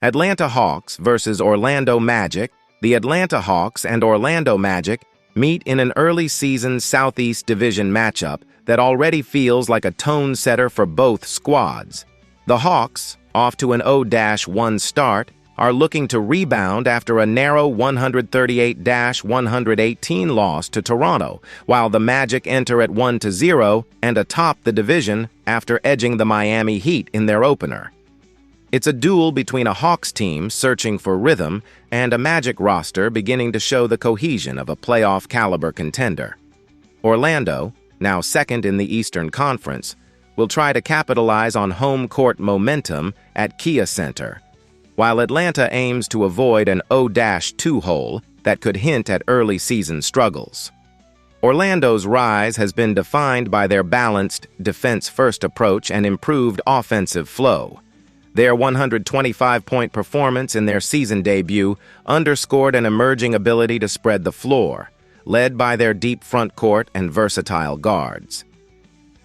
Atlanta Hawks versus Orlando Magic. The Atlanta Hawks and Orlando Magic meet in an early season Southeast Division matchup that already feels like a tone setter for both squads. The Hawks, off to an 0-1 start, are looking to rebound after a narrow 138-118 loss to Toronto, while the Magic enter at 1-0 and atop the division after edging the Miami Heat in their opener. It's a duel between a Hawks team searching for rhythm and a Magic roster beginning to show the cohesion of a playoff-caliber contender. Orlando, now second in the Eastern Conference, will try to capitalize on home court momentum at Kia Center, while Atlanta aims to avoid an 0-2 hole that could hint at early season struggles. Orlando's rise has been defined by their balanced, defense-first approach and improved offensive flow. Their 125-point performance in their season debut underscored an emerging ability to spread the floor, led by their deep front court and versatile guards.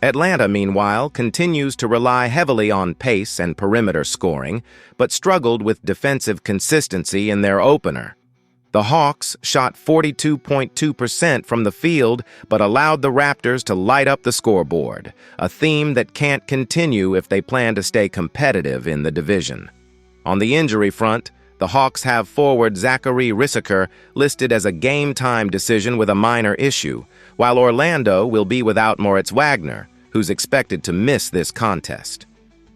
Atlanta, meanwhile, continues to rely heavily on pace and perimeter scoring, but struggled with defensive consistency in their opener. The Hawks shot 42.2% from the field, but allowed the Raptors to light up the scoreboard, a theme that can't continue if they plan to stay competitive in the division. On the injury front, the Hawks have forward Zachary Rissaker listed as a game-time decision with a minor issue, while Orlando will be without Moritz Wagner, who's expected to miss this contest.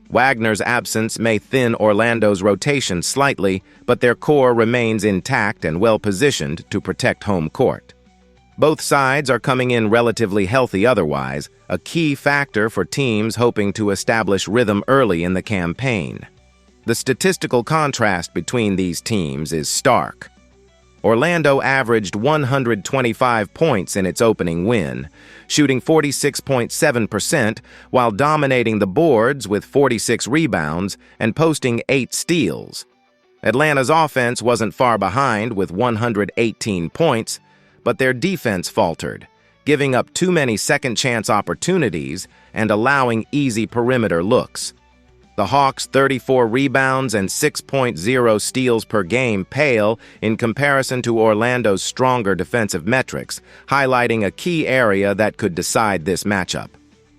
Wagner's absence may thin Orlando's rotation slightly, but their core remains intact and well-positioned to protect home court. Both sides are coming in relatively healthy otherwise, a key factor for teams hoping to establish rhythm early in the campaign. The statistical contrast between these teams is stark. Orlando averaged 125 points in its opening win, shooting 46.7% while dominating the boards with 46 rebounds and posting 8 steals. Atlanta's offense wasn't far behind with 118 points, but their defense faltered, giving up too many second-chance opportunities and allowing easy perimeter looks. The Hawks' 34 rebounds and 6.0 steals per game pale in comparison to Orlando's stronger defensive metrics, highlighting a key area that could decide this matchup: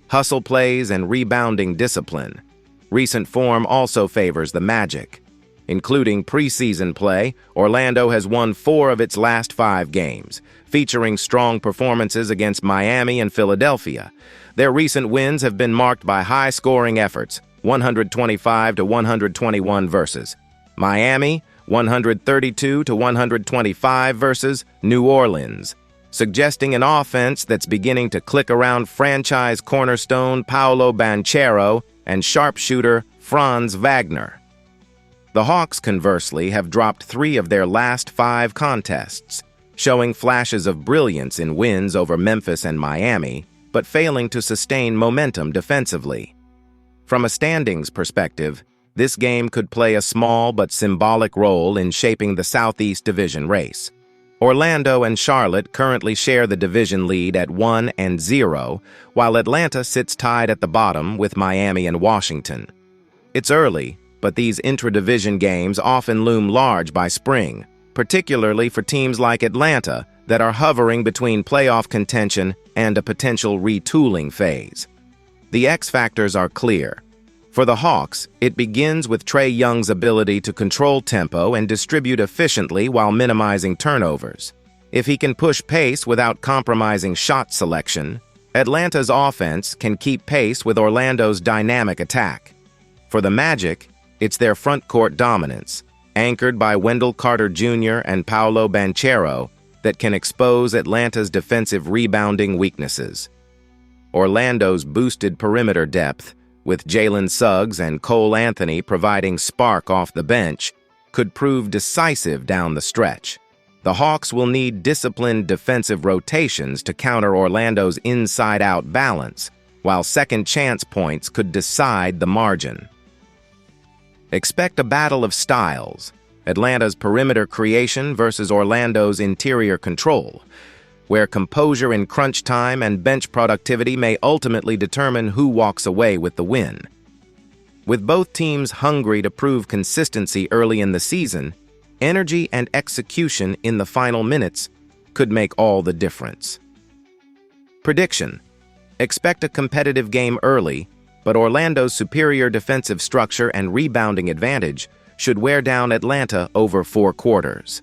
hustle plays and rebounding discipline. Recent form also favors the Magic. Including preseason play, Orlando has won 4 of its last 5 games, featuring strong performances against Miami and Philadelphia. Their recent wins have been marked by high-scoring efforts, 125-121 versus Miami, 132-125 versus New Orleans, suggesting an offense that's beginning to click around franchise cornerstone Paolo Banchero and sharpshooter Franz Wagner. The Hawks, conversely, have dropped 3 of their last 5 contests, showing flashes of brilliance in wins over Memphis and Miami, but failing to sustain momentum defensively. From a standings perspective, this game could play a small but symbolic role in shaping the Southeast Division race. Orlando and Charlotte currently share the division lead at 1-0, while Atlanta sits tied at the bottom with Miami and Washington. It's early, but these intra-division games often loom large by spring, particularly for teams like Atlanta that are hovering between playoff contention and a potential retooling phase. The X factors are clear. For the Hawks, it begins with Trae Young's ability to control tempo and distribute efficiently while minimizing turnovers. If he can push pace without compromising shot selection, Atlanta's offense can keep pace with Orlando's dynamic attack. For the Magic, it's their front court dominance, anchored by Wendell Carter Jr. and Paolo Banchero, that can expose Atlanta's defensive rebounding weaknesses. Orlando's boosted perimeter depth, with Jalen Suggs and Cole Anthony providing spark off the bench, could prove decisive down the stretch. The Hawks will need disciplined defensive rotations to counter Orlando's inside-out balance, while second-chance points could decide the margin. Expect a battle of styles, Atlanta's perimeter creation versus Orlando's interior control, where composure in crunch time and bench productivity may ultimately determine who walks away with the win. With both teams hungry to prove consistency early in the season, energy and execution in the final minutes could make all the difference. Prediction: expect a competitive game early, but Orlando's superior defensive structure and rebounding advantage should wear down Atlanta over 4 quarters.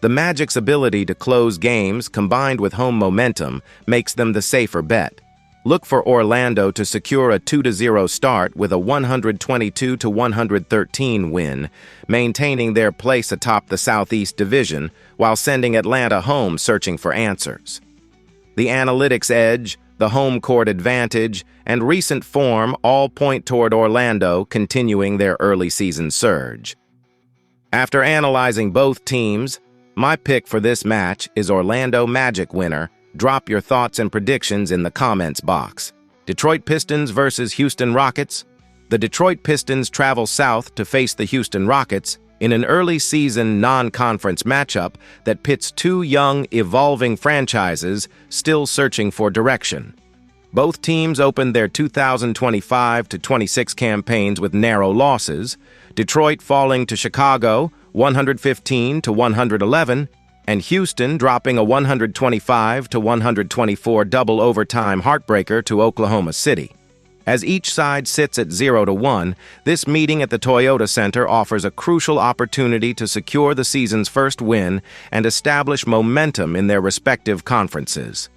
The Magic's ability to close games combined with home momentum makes them the safer bet. Look for Orlando to secure a 2-0 start with a 122-113 win, maintaining their place atop the Southeast Division while sending Atlanta home searching for answers. The analytics edge, the home court advantage, and recent form all point toward Orlando continuing their early season surge. After analyzing both teams, my pick for this match is Orlando Magic winner. Drop your thoughts and predictions in the comments box. Detroit Pistons versus Houston Rockets. The Detroit Pistons travel south to face the Houston Rockets in an early season non-conference matchup that pits two young, evolving franchises still searching for direction. Both teams opened their 2025-26 campaigns with narrow losses, Detroit falling to Chicago 115-111, and Houston dropping a 125-124 double overtime heartbreaker to Oklahoma City. As each side sits at 0-1, this meeting at the Toyota Center offers a crucial opportunity to secure the season's first win and establish momentum in their respective conferences.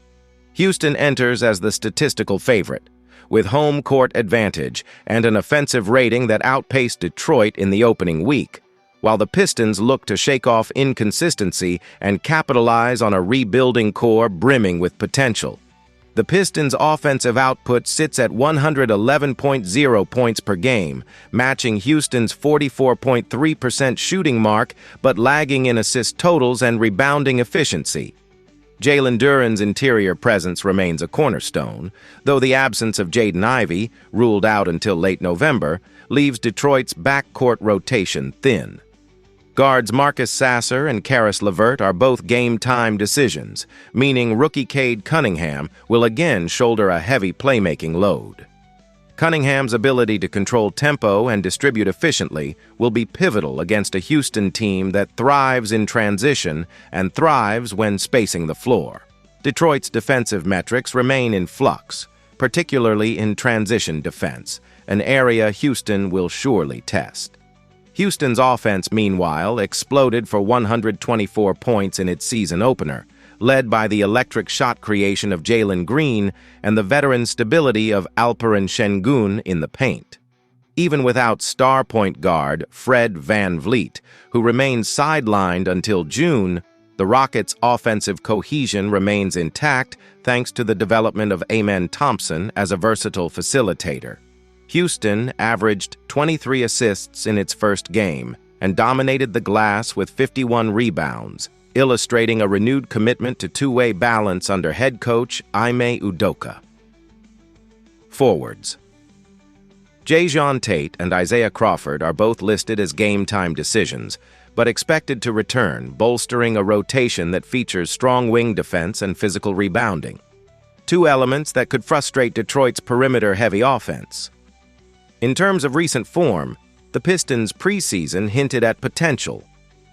Houston enters as the statistical favorite, with home court advantage and an offensive rating that outpaced Detroit in the opening week, while the Pistons look to shake off inconsistency and capitalize on a rebuilding core brimming with potential. The Pistons' offensive output sits at 111.0 points per game, matching Houston's 44.3% shooting mark but lagging in assist totals and rebounding efficiency. Jalen Duren's interior presence remains a cornerstone, though the absence of Jaden Ivey, ruled out until late November, leaves Detroit's backcourt rotation thin. Guards Marcus Sasser and Karis LeVert are both game-time decisions, meaning rookie Cade Cunningham will again shoulder a heavy playmaking load. Cunningham's ability to control tempo and distribute efficiently will be pivotal against a Houston team that thrives in transition and thrives when spacing the floor. Detroit's defensive metrics remain in flux, particularly in transition defense, an area Houston will surely test. Houston's offense, meanwhile, exploded for 124 points in its season opener, led by the electric shot creation of Jalen Green and the veteran stability of Alperen Şengün in the paint. Even without star point guard Fred VanVleet, who remains sidelined until June, the Rockets' offensive cohesion remains intact thanks to the development of Amen Thompson as a versatile facilitator. Houston averaged 23 assists in its first game and dominated the glass with 51 rebounds, illustrating a renewed commitment to two-way balance under head coach Ime Udoka. Forwards. Jae'Sean Tate and Isaiah Crawford are both listed as game-time decisions, but expected to return, bolstering a rotation that features strong wing defense and physical rebounding. Two elements that could frustrate Detroit's perimeter-heavy offense. In terms of recent form, the Pistons' preseason hinted at potential,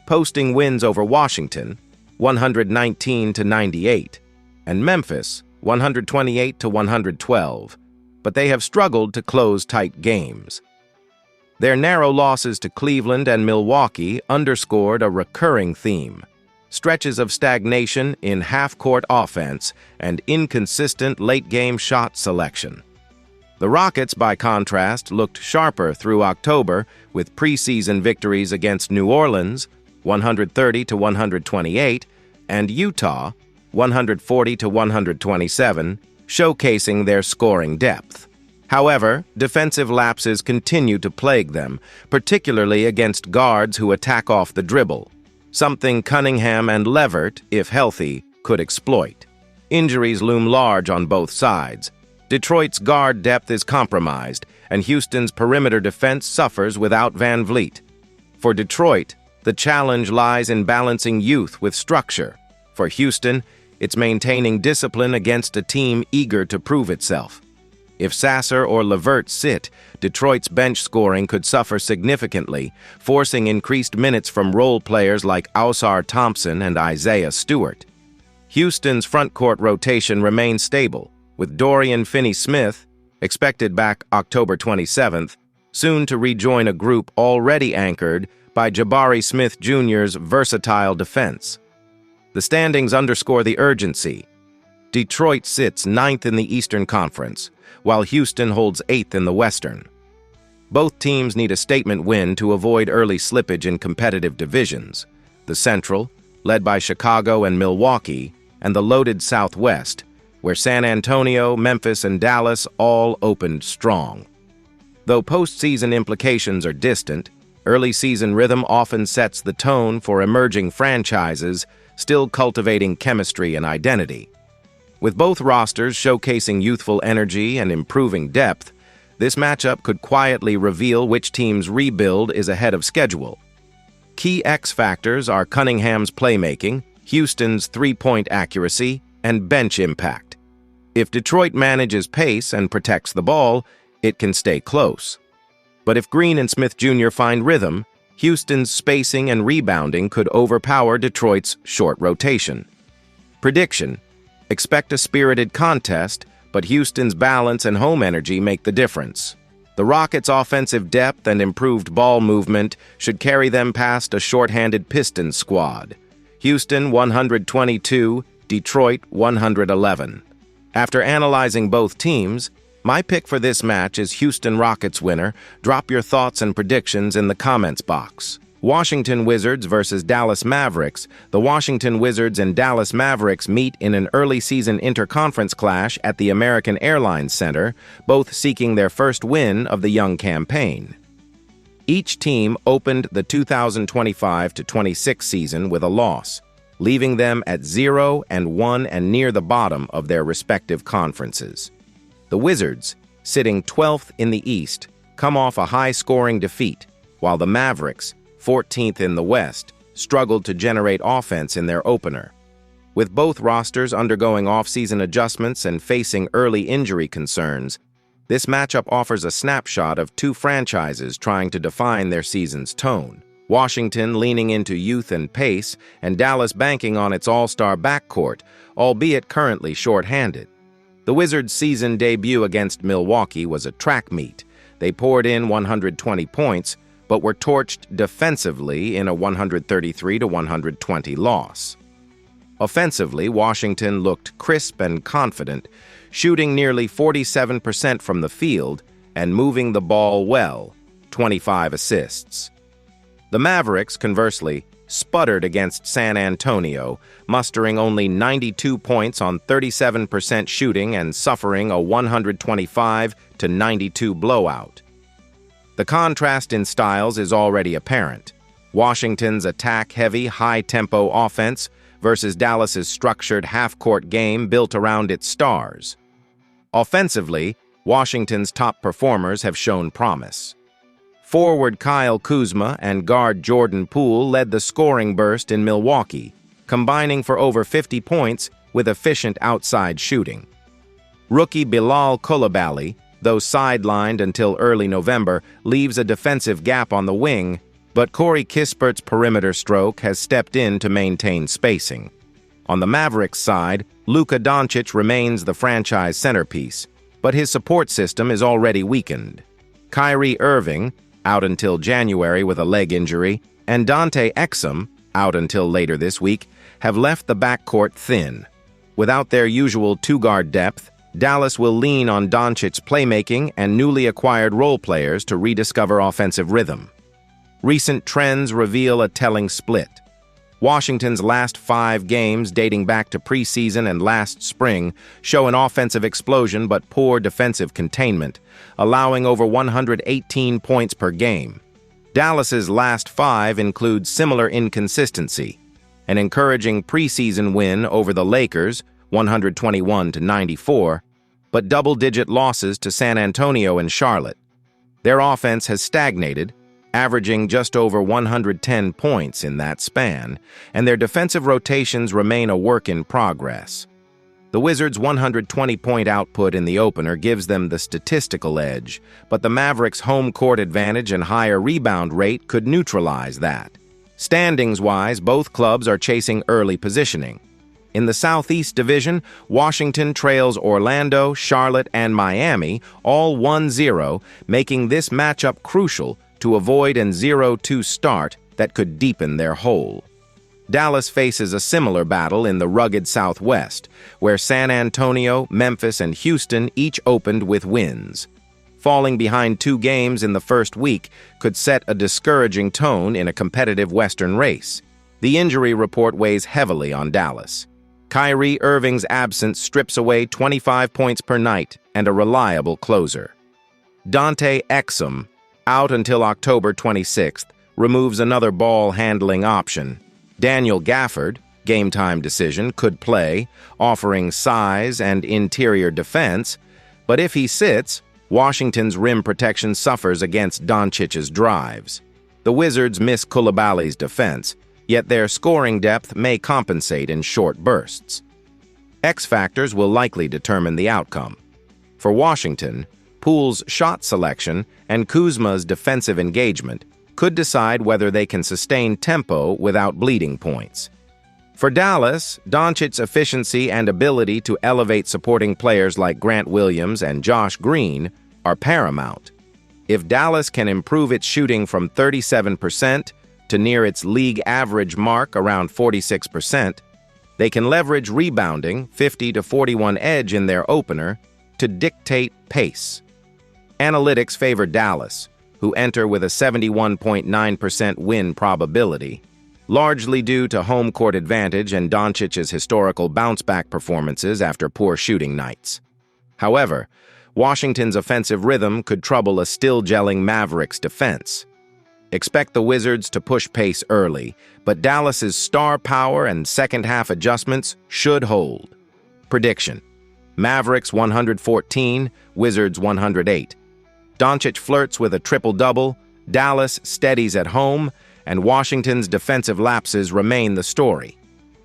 posting wins over Washington, 119-98, and Memphis, 128-112, but they have struggled to close tight games. Their narrow losses to Cleveland and Milwaukee underscored a recurring theme: stretches of stagnation in half-court offense and inconsistent late-game shot selection. The Rockets, by contrast, looked sharper through October with preseason victories against New Orleans, 130-128, and Utah, 140-127, showcasing their scoring depth. However, defensive lapses continue to plague them, particularly against guards who attack off the dribble, something Cunningham and LeVert, if healthy, could exploit. Injuries loom large on both sides. Detroit's guard depth is compromised, and Houston's perimeter defense suffers without VanVleet. For Detroit, the challenge lies in balancing youth with structure. For Houston, it's maintaining discipline against a team eager to prove itself. If Sasser or Levert sit, Detroit's bench scoring could suffer significantly, forcing increased minutes from role players like Ausar Thompson and Isaiah Stewart. Houston's frontcourt rotation remains stable, with Dorian Finney-Smith, expected back October 27th, soon to rejoin a group already anchored by Jabari Smith Jr.'s versatile defense. The standings underscore the urgency. Detroit sits 9th in the Eastern Conference, while Houston holds 8th in the Western. Both teams need a statement win to avoid early slippage in competitive divisions. The Central, led by Chicago and Milwaukee, and the loaded Southwest, where San Antonio, Memphis, and Dallas all opened strong. Though postseason implications are distant, early season rhythm often sets the tone for emerging franchises still cultivating chemistry and identity. With both rosters showcasing youthful energy and improving depth, this matchup could quietly reveal which team's rebuild is ahead of schedule. Key X factors are Cunningham's playmaking, Houston's three-point accuracy, and bench impact. If Detroit manages pace and protects the ball, it can stay close. But if Green and Smith Jr. find rhythm, Houston's spacing and rebounding could overpower Detroit's short rotation. Prediction: expect a spirited contest, but Houston's balance and home energy make the difference. The Rockets' offensive depth and improved ball movement should carry them past a shorthanded Pistons squad. Houston 122, Detroit 111. After analyzing both teams, my pick for this match is Houston Rockets winner. Drop your thoughts and predictions in the comments box. Washington Wizards versus Dallas Mavericks. The Washington Wizards and Dallas Mavericks meet in an early season interconference clash at the American Airlines Center, both seeking their first win of the young campaign. Each team opened the 2025-26 season with a loss, leaving them at 0-1 and near the bottom of their respective conferences. The Wizards, sitting 12th in the East, come off a high-scoring defeat, while the Mavericks, 14th in the West, struggled to generate offense in their opener. With both rosters undergoing off-season adjustments and facing early injury concerns, this matchup offers a snapshot of two franchises trying to define their season's tone. Washington leaning into youth and pace, and Dallas banking on its all-star backcourt, albeit currently short-handed. The Wizards' season debut against Milwaukee was a track meet. They poured in 120 points, but were torched defensively in a 133-120 loss. Offensively, Washington looked crisp and confident, shooting nearly 47% from the field and moving the ball well, 25 assists. The Mavericks, conversely, sputtered against San Antonio, mustering only 92 points on 37% shooting and suffering a 125-92 blowout. The contrast in styles is already apparent. Washington's attack-heavy, high-tempo offense versus Dallas's structured half-court game built around its stars. Offensively, Washington's top performers have shown promise. Forward Kyle Kuzma and guard Jordan Poole led the scoring burst in Milwaukee, combining for over 50 points with efficient outside shooting. Rookie Bilal Coulibaly, though sidelined until early November, leaves a defensive gap on the wing, but Corey Kispert's perimeter stroke has stepped in to maintain spacing. On the Mavericks side, Luka Doncic remains the franchise centerpiece, but his support system is already weakened. Kyrie Irving, out until January with a leg injury, and Dante Exum, out until later this week, have left the backcourt thin. Without their usual two-guard depth, Dallas will lean on Doncic's playmaking and newly acquired role players to rediscover offensive rhythm. Recent trends reveal a telling split. Washington's last 5 games dating back to preseason and last spring show an offensive explosion but poor defensive containment, allowing over 118 points per game. Dallas's last 5 include similar inconsistency: an encouraging preseason win over the Lakers, 121-94, but double-digit losses to San Antonio and Charlotte. Their offense has stagnated, averaging just over 110 points in that span, and their defensive rotations remain a work in progress. The Wizards' 120-point output in the opener gives them the statistical edge, but the Mavericks' home court advantage and higher rebound rate could neutralize that. Standings-wise, both clubs are chasing early positioning. In the Southeast Division, Washington trails Orlando, Charlotte, and Miami, all 1-0, making this matchup crucial to avoid an 0-2 start that could deepen their hole. Dallas faces a similar battle in the rugged Southwest, where San Antonio, Memphis, and Houston each opened with wins. Falling behind 2 games in the first week could set a discouraging tone in a competitive Western race. The injury report weighs heavily on Dallas. Kyrie Irving's absence strips away 25 points per night and a reliable closer. Dante Exum, out until October 26th, removes another ball-handling option. Daniel Gafford, game-time decision, could play, offering size and interior defense, but if he sits, Washington's rim protection suffers against Doncic's drives. The Wizards miss Coulibaly's defense, yet their scoring depth may compensate in short bursts. X factors will likely determine the outcome. For Washington, Poole's shot selection and Kuzma's defensive engagement could decide whether they can sustain tempo without bleeding points. For Dallas, Doncic's efficiency and ability to elevate supporting players like Grant Williams and Josh Green are paramount. If Dallas can improve its shooting from 37% to near its league average mark around 46%, they can leverage rebounding 50-41 edge in their opener to dictate pace. Analytics favor Dallas, who enter with a 71.9% win probability, largely due to home court advantage and Doncic's historical bounce-back performances after poor shooting nights. However, Washington's offensive rhythm could trouble a still-gelling Mavericks defense. Expect the Wizards to push pace early, but Dallas's star power and second-half adjustments should hold. Prediction: Mavericks 114, Wizards 108. Doncic flirts with a triple-double, Dallas steadies at home, and Washington's defensive lapses remain the story.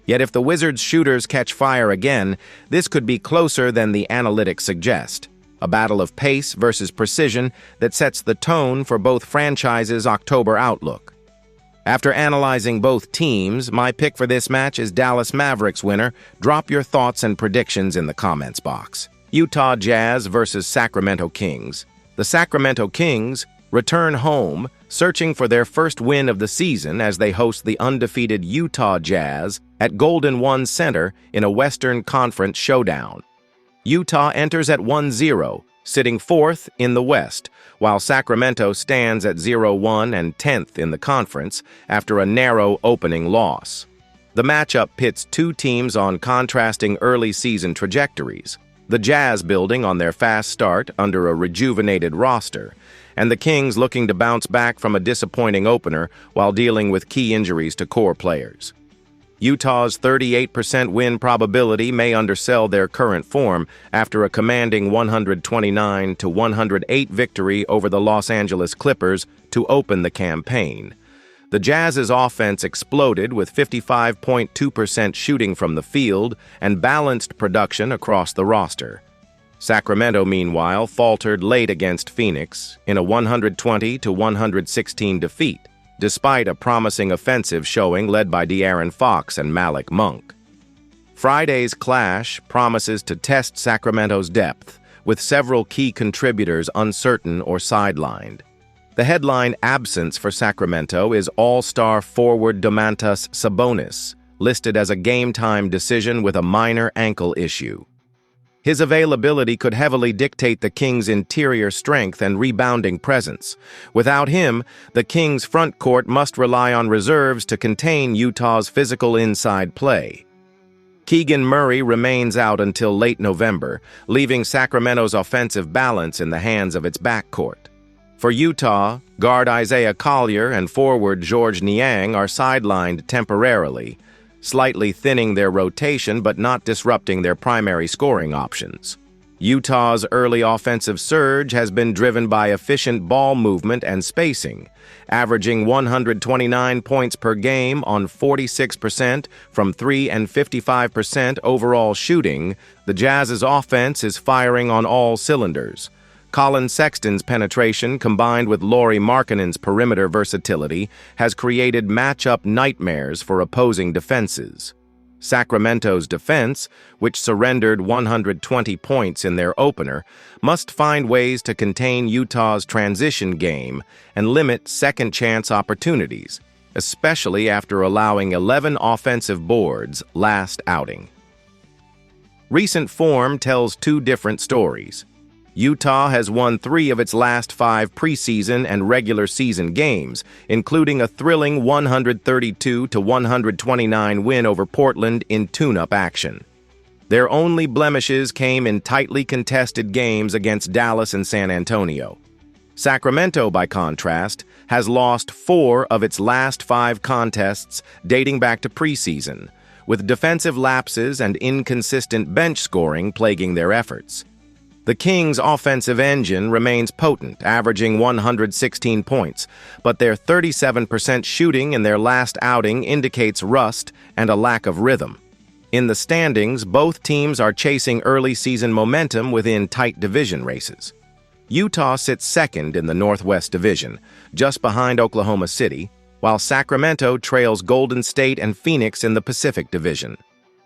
Yet if the Wizards' shooters catch fire again, this could be closer than the analytics suggest. A battle of pace versus precision that sets the tone for both franchises' October outlook. After analyzing both teams, my pick for this match is Dallas Mavericks winner. Drop your thoughts and predictions in the comments box. Utah Jazz versus Sacramento Kings. The Sacramento Kings return home, searching for their first win of the season as they host the undefeated Utah Jazz at Golden One Center in a Western Conference showdown. Utah enters at 1-0, sitting 4th in the West, while Sacramento stands at 0-1 and 10th in the conference after a narrow opening loss. The matchup pits 2 teams on contrasting early season trajectories. The Jazz building on their fast start under a rejuvenated roster, and the Kings looking to bounce back from a disappointing opener while dealing with key injuries to core players. Utah's 38% win probability may undersell their current form after a commanding 129-108 victory over the Los Angeles Clippers to open the campaign. The Jazz's offense exploded with 55.2% shooting from the field and balanced production across the roster. Sacramento, meanwhile, faltered late against Phoenix in a 120-116 defeat, despite a promising offensive showing led by De'Aaron Fox and Malik Monk. Friday's clash promises to test Sacramento's depth, with several key contributors uncertain or sidelined. The headline absence for Sacramento is all-star forward Domantas Sabonis, listed as a game-time decision with a minor ankle issue. His availability could heavily dictate the Kings' interior strength and rebounding presence. Without him, the Kings' front court must rely on reserves to contain Utah's physical inside play. Keegan Murray remains out until late November, leaving Sacramento's offensive balance in the hands of its backcourt. For Utah, guard Isaiah Collier and forward George Niang are sidelined temporarily, slightly thinning their rotation but not disrupting their primary scoring options. Utah's early offensive surge has been driven by efficient ball movement and spacing, averaging 129 points per game on 46% from 3 and 55% overall shooting. The Jazz's offense is firing on all cylinders. Colin Sexton's penetration, combined with Lauri Markkanen's perimeter versatility, has created matchup nightmares for opposing defenses. Sacramento's defense, which surrendered 120 points in their opener, must find ways to contain Utah's transition game and limit second-chance opportunities, especially after allowing 11 offensive boards last outing. Recent form tells two different stories. Utah has won 3 of its last 5 preseason and regular season games, including a thrilling 132-129 win over Portland in tune-up action. Their only blemishes came in tightly contested games against Dallas and San Antonio. Sacramento, by contrast, has lost 4 of its last 5 contests dating back to preseason, with defensive lapses and inconsistent bench scoring plaguing their efforts. The Kings' offensive engine remains potent, averaging 116 points, but their 37% shooting in their last outing indicates rust and a lack of rhythm. In the standings, both teams are chasing early season momentum within tight division races. Utah sits second in the Northwest Division, just behind Oklahoma City, while Sacramento trails Golden State and Phoenix in the Pacific Division.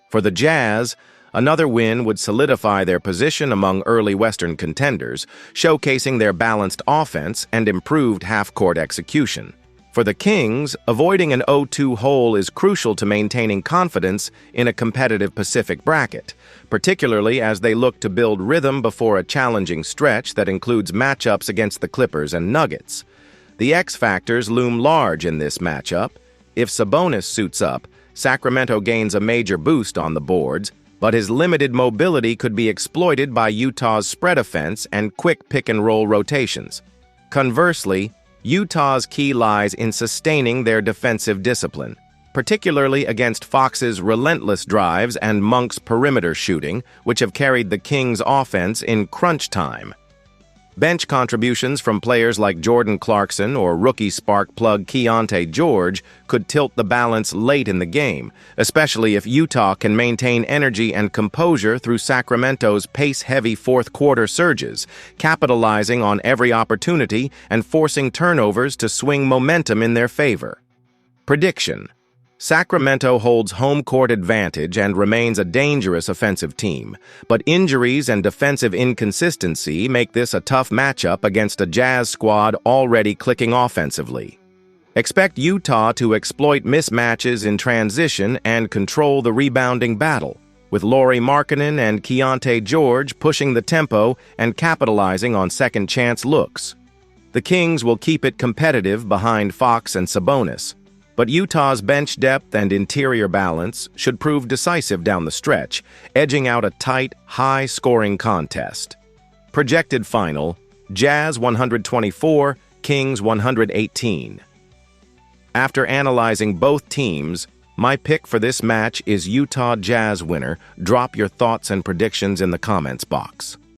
For the Jazz, another win would solidify their position among early Western contenders, showcasing their balanced offense and improved half-court execution. For the Kings, avoiding an 0-2 hole is crucial to maintaining confidence in a competitive Pacific bracket, particularly as they look to build rhythm before a challenging stretch that includes matchups against the Clippers and Nuggets. The X factors loom large in this matchup. If Sabonis suits up, Sacramento gains a major boost on the boards, but his limited mobility could be exploited by Utah's spread offense and quick pick-and-roll rotations. Conversely, Utah's key lies in sustaining their defensive discipline, particularly against Fox's relentless drives and Monk's perimeter shooting, which have carried the Kings' offense in crunch time. Bench contributions from players like Jordan Clarkson or rookie spark plug Keyonte George could tilt the balance late in the game, especially if Utah can maintain energy and composure through Sacramento's pace-heavy fourth-quarter surges, capitalizing on every opportunity and forcing turnovers to swing momentum in their favor. Prediction: Sacramento holds home court advantage and remains a dangerous offensive team, but injuries and defensive inconsistency make this a tough matchup against a Jazz squad already clicking offensively. Expect Utah to exploit mismatches in transition and control the rebounding battle, with Lauri Markkanen and Keyonte George pushing the tempo and capitalizing on second-chance looks. The Kings will keep it competitive behind Fox and Sabonis, but Utah's bench depth and interior balance should prove decisive down the stretch, edging out a tight, high-scoring contest. Projected final: Jazz 124, Kings 118. After analyzing both teams, my pick for this match is Utah Jazz winner. Drop your thoughts and predictions in the comments box.